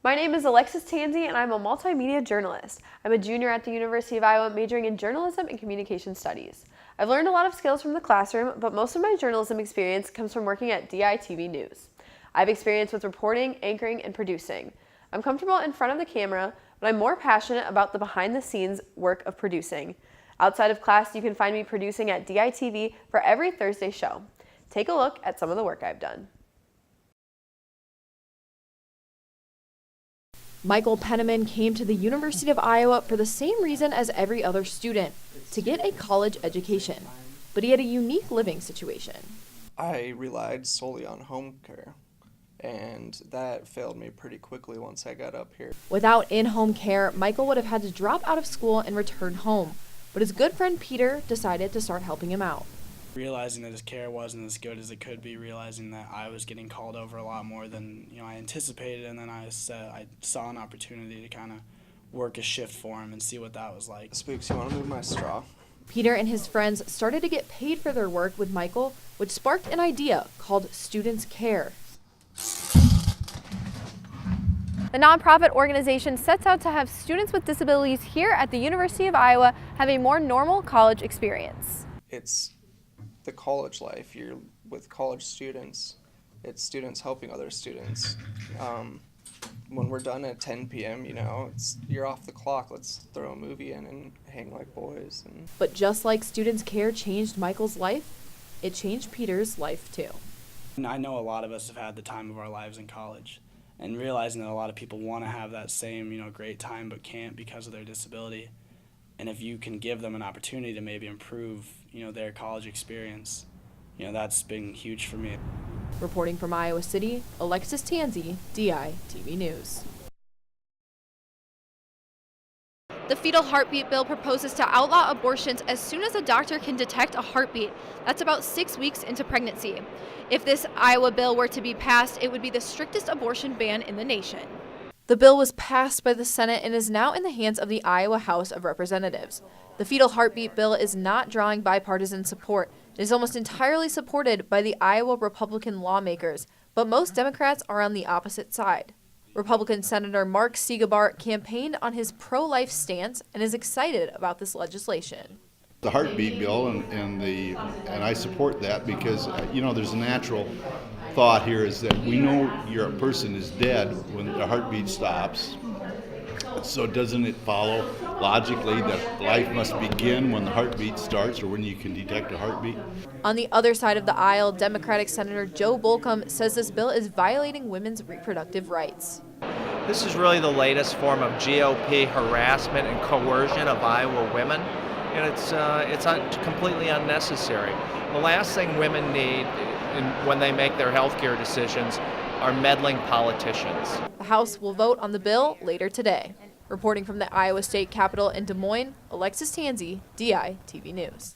My name is Alexis Tansey, and I'm a multimedia journalist. I'm a junior at the University of Iowa, majoring in journalism and communication studies. I've learned a lot of skills from the classroom, but most of my journalism experience comes from working at DITV News. I have experience with reporting, anchoring, and producing. I'm comfortable in front of the camera, but I'm more passionate about the behind-the-scenes work of producing. Outside of class, you can find me producing at DITV for every Thursday show. Take a look at some of the work I've done. Michael Penniman came to the University of Iowa for the same reason as every other student, to get a college education. But he had a unique living situation. I relied solely on home care, and that failed me pretty quickly once I got up here. Without in-home care, Michael would have had to drop out of school and return home. But his good friend Peter decided to start helping him out. Realizing that his care wasn't as good as it could be, realizing that I was getting called over a lot more than I anticipated, and then I saw an opportunity to kind of work a shift for him and see what that was like. Spooks, you want to move my straw? Peter and his friends started to get paid for their work with Michael, which sparked an idea called Students Care. The nonprofit organization sets out to have students with disabilities here at the University of Iowa have a more normal college experience. It's the college life. You're with college students. It's students helping other students. When we're done at 10 p.m., you're off the clock. Let's throw a movie in and hang like boys. But just like Students Care changed Michael's life, it changed Peter's life too. And I know a lot of us have had the time of our lives in college, and realizing that a lot of people want to have that same, great time but can't because of their disability. And if you can give them an opportunity to maybe improve, their college experience, that's been huge for me. Reporting from Iowa City, Alexis Tansey, DITV News. The fetal heartbeat bill proposes to outlaw abortions as soon as a doctor can detect a heartbeat. That's about 6 weeks into pregnancy. If this Iowa bill were to be passed, it would be the strictest abortion ban in the nation. The bill was passed by the Senate and is now in the hands of the Iowa House of Representatives. The fetal heartbeat bill is not drawing bipartisan support. It is almost entirely supported by the Iowa Republican lawmakers, but most Democrats are on the opposite side. Republican Senator Mark Segabar campaigned on his pro-life stance and is excited about this legislation. The heartbeat bill, and I support that because there's a natural thought here is that we know your person is dead when the heartbeat stops. So doesn't it follow logically that life must begin when the heartbeat starts or when you can detect a heartbeat? On the other side of the aisle, Democratic Senator Joe Bolcom says this bill is violating women's reproductive rights. This is really the latest form of GOP harassment and coercion of Iowa women, and it's completely unnecessary. The last thing women need when they make their health care decisions are meddling politicians. The House will vote on the bill later today. Reporting from the Iowa State Capitol in Des Moines, Alexis Tansey, DITV News.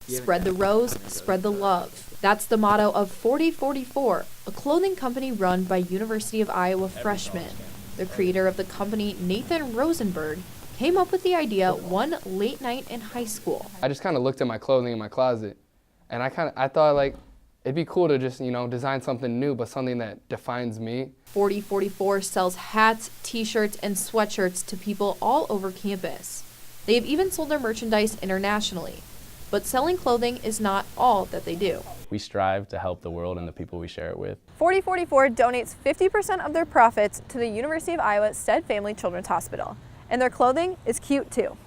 Spread the rose, spread the love. That's the motto of 4044, a clothing company run by University of Iowa freshmen. The creator of the company, Nathan Rosenberg, came up with the idea one late night in high school. I just kind of looked at my clothing in my closet, and I thought it'd be cool to just, design something new, but something that defines me. 4044 sells hats, t-shirts, and sweatshirts to people all over campus. They have even sold their merchandise internationally. But selling clothing is not all that they do. We strive to help the world and the people we share it with. 4044 donates 50% of their profits to the University of Iowa Stead Family Children's Hospital. And their clothing is cute too.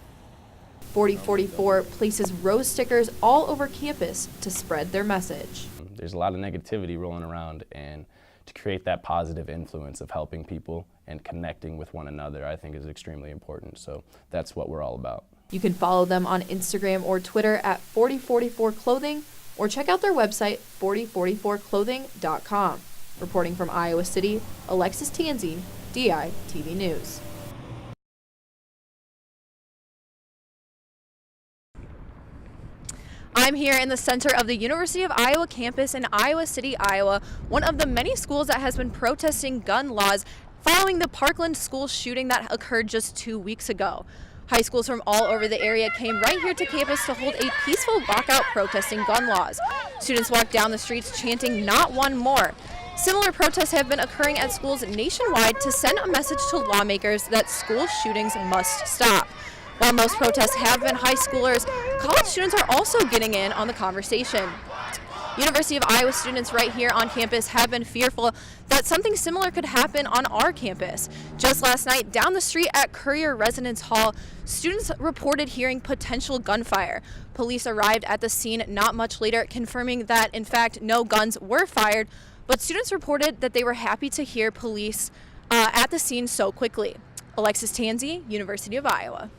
4044 places rose stickers all over campus to spread their message. There's a lot of negativity rolling around, and to create that positive influence of helping people and connecting with one another, I think is extremely important. So that's what we're all about. You can follow them on Instagram or Twitter at 4044clothing or check out their website 4044clothing.com. Reporting from Iowa City, Alexis Tansey, DITV News. I'm here in the center of the University of Iowa campus in Iowa City, Iowa, one of the many schools that has been protesting gun laws following the Parkland school shooting that occurred just 2 weeks ago. High schools from all over the area came right here to campus to hold a peaceful walkout protesting gun laws. Students walked down the streets chanting "Not one more." Similar protests have been occurring at schools nationwide to send a message to lawmakers that school shootings must stop. While most protests have been high schoolers, college students are also getting in on the conversation. University of Iowa students right here on campus have been fearful that something similar could happen on our campus. Just last night, down the street at Courier Residence Hall, students reported hearing potential gunfire. Police arrived at the scene not much later, confirming that, in fact, no guns were fired, but students reported that they were happy to hear police at the scene so quickly. Alexis Tansey, University of Iowa.